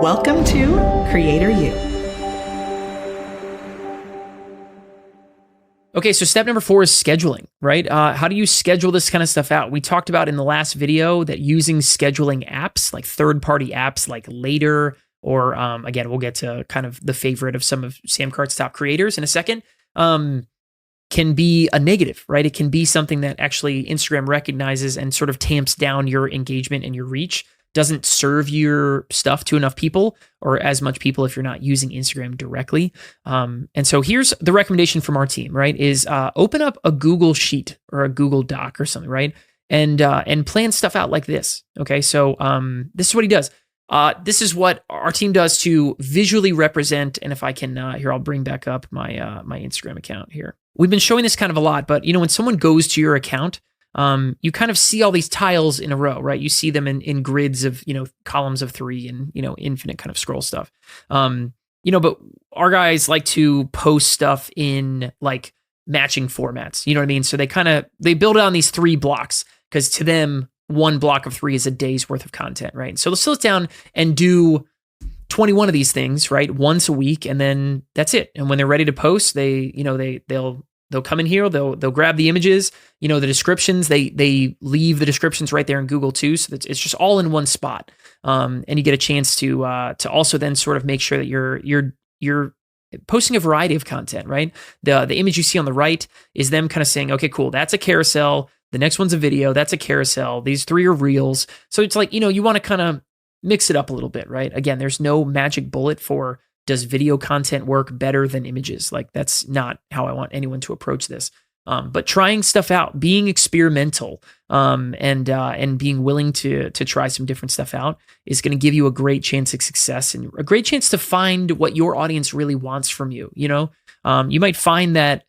Welcome to Creator U. Okay, so step number 4 is scheduling, right? How do you schedule this kind of stuff out? We talked about in the last video that using scheduling apps, like third-party apps like Later, or again, we'll get to kind of the favorite of some of Sam Cart's top creators in a second, can be a negative, right? It can be something that actually Instagram recognizes and sort of tamps down your engagement and your reach, doesn't serve your stuff to enough people or as much people if you're not using Instagram directly. And so here's the recommendation from our team, right? Is open up a Google Sheet or a Google Doc or something, right? And plan stuff out like this. Okay, so this is what he does. This is what our team does to visually represent. And if I can, here, I'll bring back up my my Instagram account here. We've been showing this kind of a lot, but when someone goes to your account, you kind of see all these tiles in a row, right? You see them in grids of, columns of 3 and, infinite kind of scroll stuff. But our guys like to post stuff in like matching formats, you know what I mean? So they build it on these 3 blocks because to them, 1 block of 3 is a day's worth of content, right? So they'll sit down and do 21 of these things, right? Once a week, and then that's it. And when they're ready to post, they'll come in here, they'll grab the images, the descriptions, they leave the descriptions right there in Google too. So that it's just all in one spot. And you get a chance to also then sort of make sure that you're posting a variety of content, right? The image you see on the right is them kind of saying, okay, cool, that's a carousel. The next one's a video. That's a carousel. These 3 are reels. So it's like, you want to kind of mix it up a little bit, right? Again, there's no magic bullet for does video content work better than images? Like that's not how I want anyone to approach this. But trying stuff out, being experimental, and being willing to try some different stuff out is going to give you a great chance of success and a great chance to find what your audience really wants from you. You might find that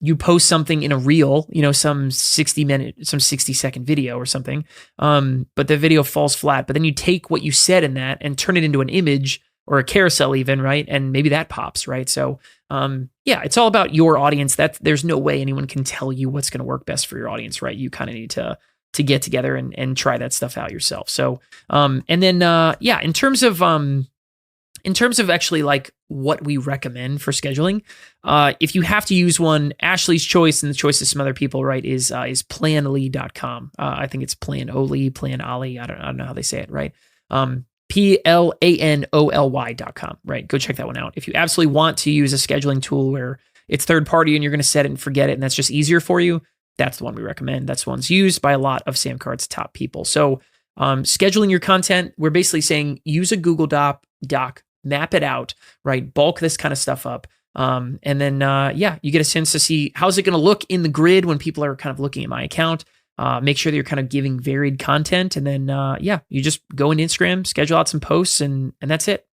you post something in a reel, some 60-second video or something, but the video falls flat. But then you take what you said in that and turn it into an image or a carousel even, right? And maybe that pops, right? So, it's all about your audience. There's no way anyone can tell you what's going to work best for your audience, right? You kind of need to get together and try that stuff out yourself. So, in terms of actually like what we recommend for scheduling, if you have to use one, Ashley's choice and the choice of some other people, right, is Planly.com. I think it's Planoli. I don't know how they say it, right? Planoli.com, right? Go check that one out. If you absolutely want to use a scheduling tool where it's third party and you're going to set it and forget it, and that's just easier for you, that's the one we recommend. That's the one's used by a lot of Sam Cart's top people. So scheduling your content, we're basically saying use a Google Doc, map it out, right? Bulk this kind of stuff up. And then, you get a sense to see how's it going to look in the grid when people are kind of looking at my account. Make sure that you're kind of giving varied content. And then, you just go into Instagram, schedule out some posts, and that's it.